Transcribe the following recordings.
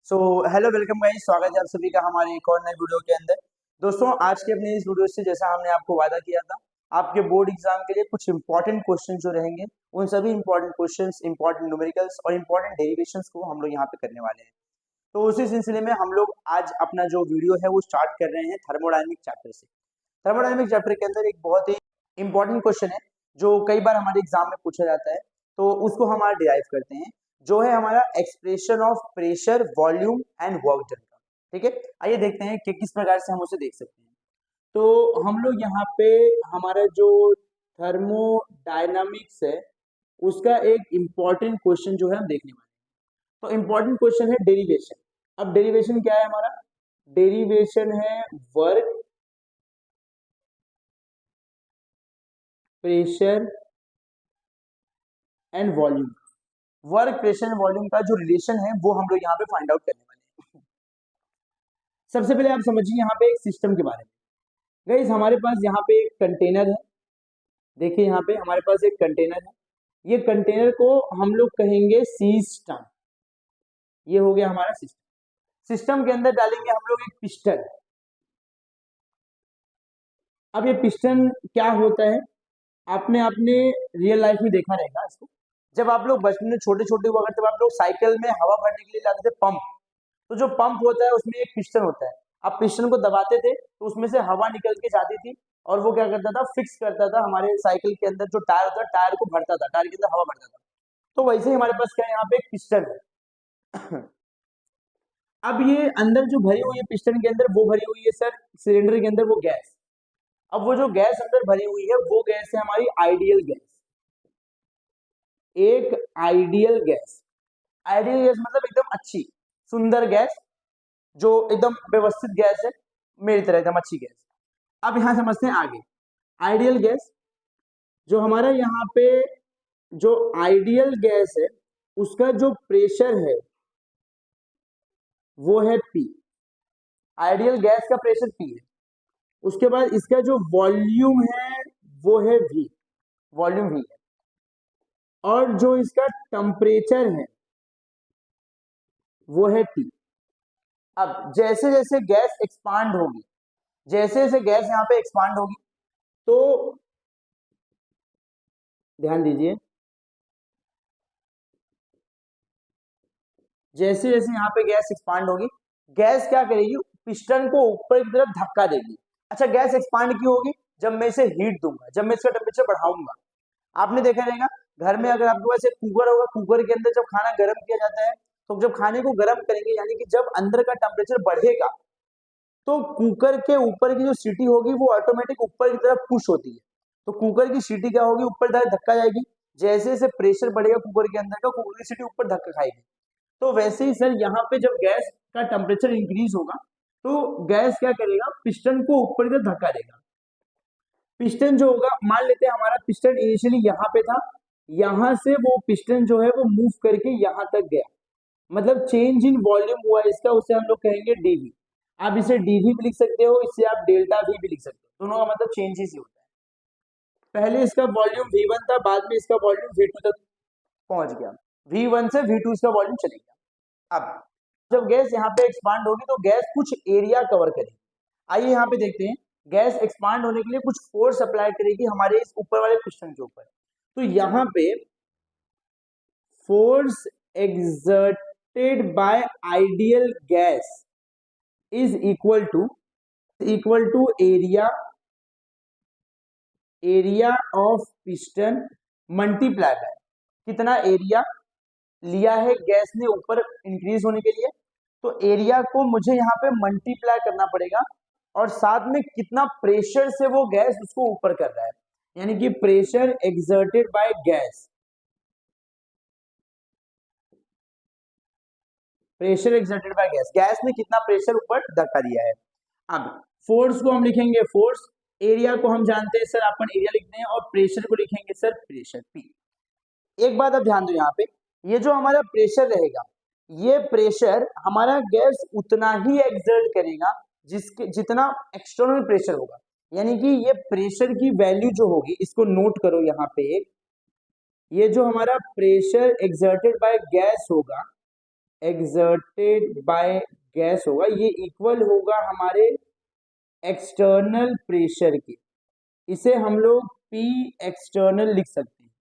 So hello welcome guys, स्वागत है आप सभी का हमारे एक और नए वीडियो के अंदर। दोस्तों, आज के अपने इस वीडियो से जैसा हमने आपको वादा किया था, आपके बोर्ड एग्जाम के लिए कुछ इंपॉर्टेंट क्वेश्चन जो रहेंगे, उन सभी इंपॉर्टेंट क्वेश्चंस, इंपॉर्टेंट न्यूमेरिकल्स और इंपॉर्टेंट डेरिवेशंस को हम लोग यहाँ पे करने वाले हैं। तो उसी सिलसिले में हम लोग आज अपना जो वीडियो है वो स्टार्ट कर रहे हैं थर्मोडायनेमिक चैप्टर से। थर्मोडायनेमिक चैप्टर के अंदर एक बहुत ही इंपॉर्टेंट क्वेश्चन है जो कई बार हमारे एग्जाम में पूछा जाता है, तो उसको हमारा डिराइव करते हैं, जो है हमारा expression of pressure, volume and work done का। ठीक है, आइए देखते हैं कि किस प्रकार से हम उसे देख सकते हैं। तो हम लोग यहाँ पे हमारा जो थर्मोडायनामिक्स है उसका एक इंपॉर्टेंट क्वेश्चन जो है हम देखने वाले हैं। तो इंपॉर्टेंट क्वेश्चन है डेरिवेशन। अब डेरिवेशन क्या है हमारा? डेरिवेशन है work, pressure and volume. Work, pressure and volume का जो रिलेशन है वो हम लोग यहाँ पे फाइंड आउट करने वाले हैं। सबसे पहले आप समझिए यहाँ पे एक सिस्टम के बारे में। गाइस, हमारे पास यहाँ पे एक कंटेनर है। देखिए यहाँ पे हमारे पास एक कंटेनर है। ये कंटेनर को हम लोग कहेंगे सिस्टम। ये हो गया हमारा सिस्टम। सिस्टम के अंदर डालेंगे हम लोग एक पिस्टन। अब ये पिस्टन क्या होता है, आपने अपने रियल लाइफ में देखा रहेगा इसको। जब आप लोग बचपन में छोटे छोटे हुआ करते, तब आप लोग साइकिल में हवा भरने के लिए लाते थे पंप। तो जो पंप होता है उसमें एक पिस्टन होता है। आप पिस्टन को दबाते थे तो उसमें से हवा निकल के जाती थी, और वो क्या करता था, फिक्स करता था हमारे साइकिल के अंदर जो टायर होता है, टायर को भरता था, टायर के अंदर हवा भरता था। तो वैसे ही हमारे पास क्या है, यहाँ पे एक पिस्टन है। अब ये अंदर जो भरी हुई है पिस्टन के अंदर, वो भरी हुई है सर सिलेंडर के अंदर वो गैस। अब वो जो गैस अंदर भरी हुई है वो गैस है हमारी आइडियल गैस। एक आइडियल गैस, आइडियल गैस मतलब एकदम अच्छी सुंदर गैस, जो एकदम व्यवस्थित गैस है, मेरी तरह एकदम अच्छी गैस। अब यहां समझते हैं आगे। आइडियल गैस, जो हमारा यहाँ पे जो आइडियल गैस है उसका जो प्रेशर है वो है P। आइडियल गैस का प्रेशर P है। उसके बाद इसका जो वॉल्यूम है वो है V, वॉल्यूम V है। और जो इसका टेम्परेचर है वो है T। अब जैसे जैसे गैस एक्सपांड होगी, जैसे जैसे गैस यहाँ पे एक्सपांड होगी, तो ध्यान दीजिए, जैसे जैसे यहाँ पे गैस एक्सपांड होगी, गैस क्या करेगी, पिस्टन को ऊपर की तरफ धक्का देगी। अच्छा, गैस एक्सपांड क्यों होगी? जब मैं इसे हीट दूंगा, जब मैं इसका टेम्परेचर बढ़ाऊंगा। आपने देखा रहेगा घर में अगर आपके पास एक कुकर होगा, कुकर के अंदर जब खाना गर्म किया जाता है, तो जब खाने को गर्म करेंगे, यानी कि जब अंदर का टेम्परेचर बढ़ेगा, तो कुकर के ऊपर की जो सीटी होगी वो ऑटोमेटिक ऊपर की तरफ पुश होती है। तो कुकर की सीटी क्या होगी, ऊपर धक्का जाएगी। जैसे जैसे प्रेशर बढ़ेगा कुकर के अंदर का, कुकर की सीटी ऊपर धक्का खाएगी। तो वैसे ही सर यहाँ पे जब गैस का टेम्परेचर इंक्रीज होगा, तो गैस क्या करेगा, पिस्टन को ऊपर की तरफ धक्का देगा। पिस्टन जो होगा, मान लेते हैं हमारा पिस्टन इनिशियली यहाँ पे था, यहाँ से वो पिस्टन जो है वो मूव करके यहाँ तक गया, मतलब चेंज इन वॉल्यूम हुआ इसका, उसे हम लोग कहेंगे डीवी। आप इसे डीवी भी लिख सकते हो, इससे आप डेल्टा भी लिख सकते हो, दोनों का मतलब चेंजेस ही होता है। पहले इसका वॉल्यूम V1 था, बाद में इसका वॉल्यूम V2 तक पहुंच गया। V1 से V2 इसका वॉल्यूम चले गया। अब जब गैस यहाँ पे एक्सपांड होगी तो गैस कुछ एरिया कवर करेगी। आइए यहाँ पे देखते हैं, गैस एक्सपांड होने के लिए कुछ फोर्स अप्लाई करेगी हमारे इस ऊपर वाले पिस्टन के ऊपर। तो यहाँ पे force exerted by ideal gas is equal to area of piston multiply by, कितना एरिया लिया है गैस ने ऊपर इंक्रीज होने के लिए, तो एरिया को मुझे यहाँ पे मल्टीप्लाई करना पड़ेगा, और साथ में कितना प्रेशर से वो गैस उसको ऊपर कर रहा है, यानी कि pressure exerted by gas, pressure exerted by gas, gas ने कितना प्रेशर ऊपर धक्का दिया है। अब फोर्स को हम लिखेंगे फोर्स, एरिया को हम जानते हैं सर, अपन एरिया लिखते हैं, और प्रेशर को लिखेंगे सर प्रेशर P। एक बात आप ध्यान दो, यहाँ पे ये जो हमारा प्रेशर रहेगा, ये प्रेशर हमारा गैस उतना ही एक्सर्ट करेगा जिसके जितना एक्सटर्नल प्रेशर होगा, यानी कि ये प्रेशर की वैल्यू जो होगी, इसको नोट करो यहाँ पे, ये जो हमारा प्रेशर एक्सर्टेड बाय गैस होगा, एक्सर्टेड बाय गैस होगा, ये इक्वल होगा हमारे एक्सटर्नल प्रेशर के। इसे हम लोग पी एक्सटर्नल लिख सकते हैं।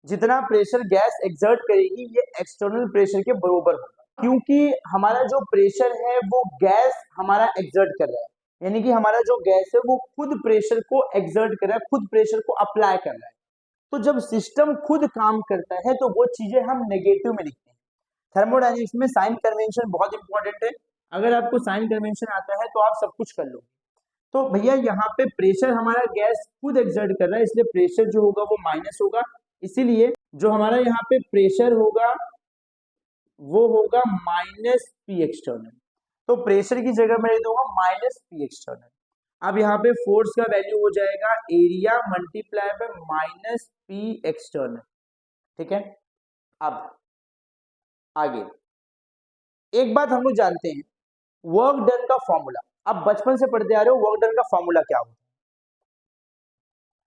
जितना प्रेशर गैस एक्सर्ट करेगी ये एक्सटर्नल प्रेशर के बराबर होगा, क्योंकि हमारा जो प्रेशर है वो गैस हमारा एक्सर्ट कर रहा है, यानी कि हमारा जो गैस है वो खुद प्रेशर को एक्सर्ट कर रहा है, खुद प्रेशर को अप्लाई कर रहा है। तो जब सिस्टम खुद काम करता है तो वो चीजें हम नेगेटिव में लिखते हैं। थर्मोडायनेमिक्स में साइन कन्वेंशन बहुत इंपॉर्टेंट है, अगर आपको साइन कन्वेंशन आता है तो आप सब कुछ कर लोगे। तो भैया यहाँ पे प्रेशर हमारा गैस खुद एक्सर्ट कर रहा है, इसलिए प्रेशर जो होगा वो माइनस होगा, इसीलिए जो हमारा यहाँ पे प्रेशर होगा वो होगा माइनस पी एक्सटर्नल। तो प्रेशर की जगह मैं दूंगा माइनस पी एक्सटर्नल। अब यहाँ पे फोर्स का वैल्यू हो जाएगा area multiply by minus P external, ठीक है। अब आगे एक बात हम लोग जानते हैं, वर्क डन का फॉर्मूला, अब बचपन से पढ़ते आ रहे हो वर्क डन का फॉर्मूला क्या होता है।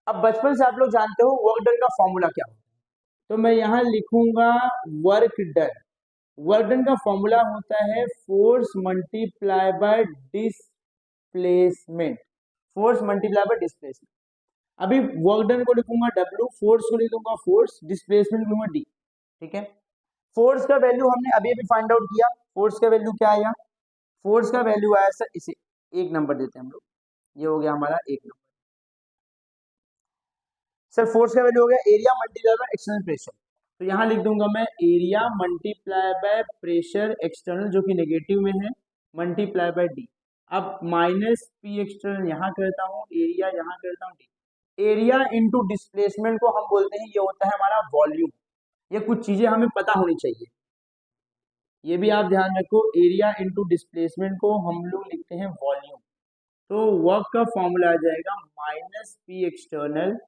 अब बचपन से आप लोग जानते हो वर्क डन का फॉर्मूला क्या होता है, तो मैं यहां लिखूंगा वर्क डन। वर्क डन का फॉर्मूला होता है force multiply by displacement, force multiply by displacement. अभी वर्क डन को लिखूंगा W, फोर्स को लिखूंगा फोर्स, डिस्प्लेसमेंट लिखूंगा D, ठीक है। फोर्स का वैल्यू हमने अभी अभी फाइंड आउट किया, फोर्स का वैल्यू क्या आया, फोर्स का वैल्यू आया सर, इसे 1 नंबर देते हैं हम लोग, ये हो गया हमारा 1 नंबर। सर फोर्स का वैल्यू हो गया area multiply by external pressure, तो यहां लिख दूंगा मैं area multiply by pressure external जो कि नेगेटिव में है, मल्टीप्लाई बाय D। अब माइनस पी एक्सटर्नल यहाँ करता हूँ, एरिया यहाँ करता हूँ D। एरिया इंटू डिस्प्लेसमेंट को हम बोलते हैं, ये होता है हमारा वॉल्यूम। ये कुछ चीजें हमें पता होनी चाहिए, ये भी आप ध्यान रखो, एरिया इंटू डिस्प्लेसमेंट को हम लोग लिखते हैं वॉल्यूम। तो वर्क का फॉर्मूला आ जाएगा minus P external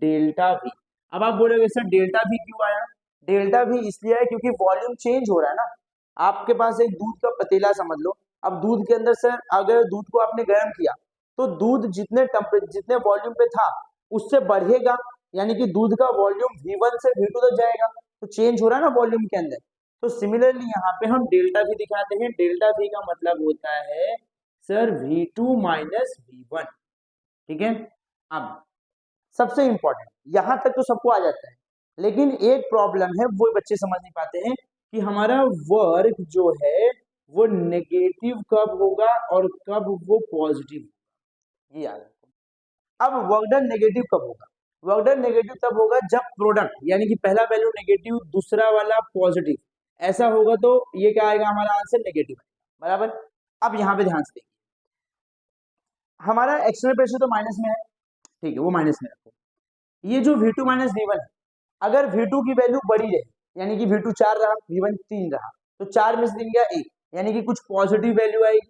delta we. अब आप बोलोगे सर डेल्टा वी क्यों आया, डेल्टा वी इसलिए है क्योंकि वॉल्यूम चेंज हो रहा है ना। आपके पास एक दूध का पतीला समझ लो, अब दूध के अंदर सर अगर दूध को आपने गर्म किया तो दूध जितने वॉल्यूम पे था उससे बढ़ेगा, यानी कि दूध का वॉल्यूम V1 से V2 तक जाएगा, तो चेंज हो रहा है ना वॉल्यूम के अंदर। तो सिमिलरली यहाँ पे हम डेल्टा वी दिखाते हैं, डेल्टा वी का मतलब होता है सर V2 माइनस V1, ठीक है। अब सबसे इंपॉर्टेंट, यहां तक तो सबको आ जाता है, लेकिन एक प्रॉब्लम है वो बच्चे समझ नहीं पाते हैं कि हमारा वर्क जो है वो नेगेटिव कब होगा और कब वो पॉजिटिव, ये याद रखो। अब वर्क डन नेगेटिव कब होगा, वर्क डन नेगेटिव तब होगा जब प्रोडक्ट यानी कि पहला वैल्यू नेगेटिव दूसरा वाला पॉजिटिव, ऐसा होगा तो ये क्या आएगा हमारा आंसर नेगेटिव, बराबर। अब यहाँ पे ध्यान से देखिए, हमारा एक्सटर्नल प्रेशर तो माइनस में है, ठीक है, वो माइनस में रखो। ये जो V2 माइनस V1 है, अगर V2 की वैल्यू बड़ी रहे, यानी कि V2 4 रहा, V1 3 रहा, तो 4 में से 3 गया 1, यानी कि कुछ पॉजिटिव वैल्यू आएगी,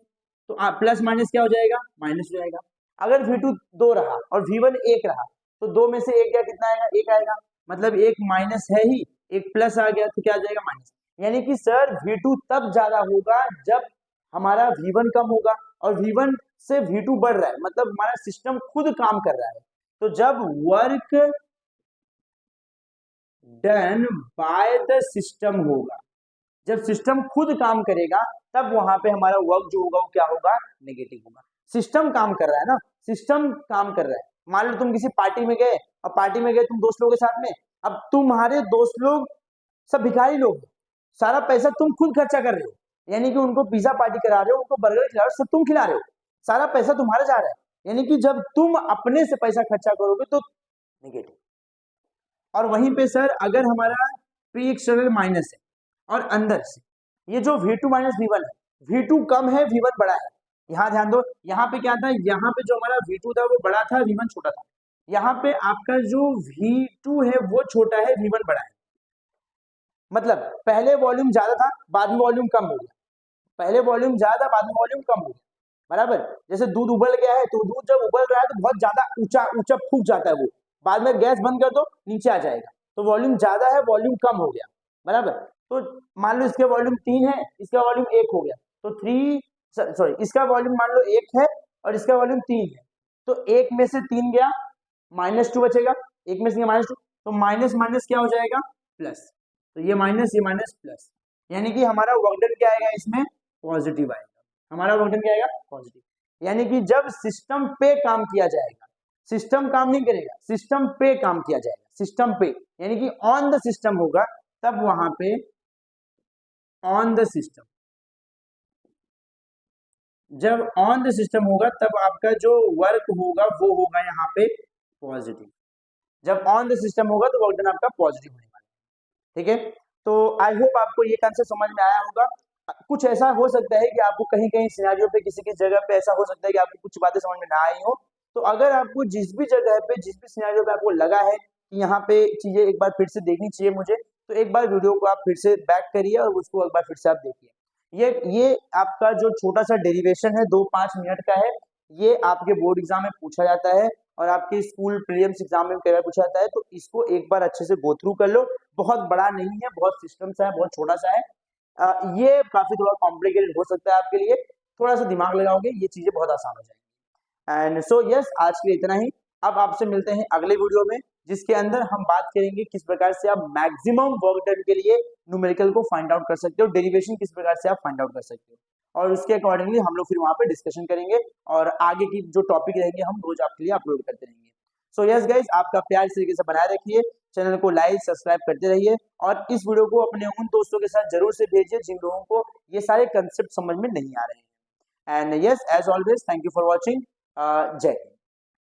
तो प्लस माइनस क्या हो जाएगा, माइनस हो जाएगा। अगर V2 2 रहा और V1 1 रहा, तो 2 में से 1 गया, कितना आएगा, 1 आएगा, मतलब एक माइनस है ही, एक प्लस आ गया, तो क्या आ जाएगा, माइनस। यानी कि सर V2 तब ज्यादा होगा जब हमारा V1 कम होगा, और V1 से V2 बढ़ रहा है, मतलब हमारा सिस्टम खुद काम कर रहा है। तो जब work done by the system होगा, जब सिस्टम खुद काम करेगा, तब वहां पे हमारा वर्क जो होगा वो क्या होगा, नेगेटिव होगा। सिस्टम काम कर रहा है ना, सिस्टम काम कर रहा है। मान लो तुम किसी पार्टी में गए, और पार्टी में गए तुम दोस्त लोगों के साथ में, अब तुम्हारे दोस्त लोग सब भिखारी लोग, सारा पैसा तुम खुद खर्चा कर रहे हो, यानी कि उनको पिज्जा पार्टी करा रहे हो, उनको बर्गर खिला रहे हो, सब तुम खिला रहे हो, सारा पैसा तुम्हारा जा रहा है, यानी कि जब तुम अपने से पैसा खर्चा करोगे तो नेगेटिव। और वहीं पे सर अगर हमारा प्री एक्सटर्नल माइनस है और अंदर से ये जो V2 माइनस V1 है, V2 कम है V1 बड़ा है, यहाँ ध्यान दो, यहाँ पे क्या था, यहाँ पे जो हमारा V2 था वो बड़ा था, V1 छोटा था, यहाँ पे आपका जो V2 है वो छोटा है, V1 बड़ा है, मतलब पहले वॉल्यूम ज्यादा था बाद में वॉल्यूम कम हो गया, पहले वॉल्यूम ज्यादा बाद में वॉल्यूम कम हो गया, बराबर। जैसे दूध उबल गया है, तो दूध जब उबल रहा है तो बहुत ज्यादा ऊंचा ऊंचा फूक जाता है, वो बाद में गैस बंद कर दो नीचे आ जाएगा, तो वॉल्यूम ज्यादा है वॉल्यूम कम हो गया, बराबर। तो मान लो इसके वॉल्यूम 3 है, इसका वॉल्यूम 1 हो गया, तो 3 सॉरी इसका वॉल्यूम मान लो 1 है और इसका वॉल्यूम 3 है, तो 1 में से 3 गया, -2 बचेगा, 1 में से -2, तो माइनस माइनस क्या हो जाएगा, प्लस, तो ये माइनस प्लस, यानी कि हमारा वर्क डन क्या आएगा इसमें, पॉजिटिव आएगा, हमारा वर्क डन क्या आएगा, पॉजिटिव। यानी कि जब सिस्टम पे काम किया जाएगा, सिस्टम काम नहीं करेगा, सिस्टम पे काम किया जाएगा, सिस्टम पे यानी कि ऑन द सिस्टम होगा, तब वहां पे ऑन द सिस्टम, जब ऑन द सिस्टम होगा तब आपका जो वर्क होगा वो होगा यहाँ पे पॉजिटिव। जब ऑन द सिस्टम होगा तो वर्क डन आपका पॉजिटिव होने वाला है, ठीक है। तो आई होप आपको ये कंसेप्ट समझ में आया होगा। कुछ ऐसा हो सकता है कि आपको कहीं कहीं सिनेरियो पे, किसी की जगह पे ऐसा हो सकता है कि आपको कुछ बातें समझ में ना आई हो। तो अगर आपको जिस भी जगह पे, जिस भी सिनेरियो पे आपको लगा है कि यहाँ पे चीजें एक बार फिर से देखनी चाहिए मुझे, तो एक बार वीडियो को आप फिर से बैक करिए और उसको एक बार फिर से आप देखिए। ये आपका जो छोटा सा डेरिवेशन है 2-5 मिनट का है, ये आपके बोर्ड एग्जाम में पूछा जाता है और आपके स्कूल प्रीलिम्स एग्जाम में कई बार पूछा जाता है। तो इसको एक बार अच्छे से गो थ्रू कर लो, बहुत बड़ा नहीं है, बहुत सिस्टम सा है, बहुत छोटा सा है। ये काफी थोड़ा कॉम्प्लिकेटेड हो सकता है आपके लिए, थोड़ा सा दिमाग लगाओगे ये चीजें बहुत आसान हो जाएंगी। एंड सो यस, आज के लिए इतना ही। अब आपसे मिलते हैं अगले वीडियो में, जिसके अंदर हम बात करेंगे किस प्रकार से आप मैक्सिमम वर्क डन के लिए न्यूमेरिकल को फाइंड आउट कर सकते हो, डेरिवेशन किस प्रकार से आप फाइंड आउट कर सकते हो, और उसके अकॉर्डिंगली हम लोग फिर वहां पे डिस्कशन करेंगे और आगे की जो टॉपिक रहेंगे हम रोज आपके लिए अपलोड करते रहेंगे। सो यस गाइस, आपका प्यार इस तरीके से बनाए रखिए, चैनल को लाइक सब्सक्राइब करते रहिए और इस वीडियो को अपने उन दोस्तों के साथ जरूर से भेजिए जिन लोगों को ये सारे कंसेप्ट समझ में नहीं आ रहे हैं। And yes, as always, thank you for watching. जय हिंद।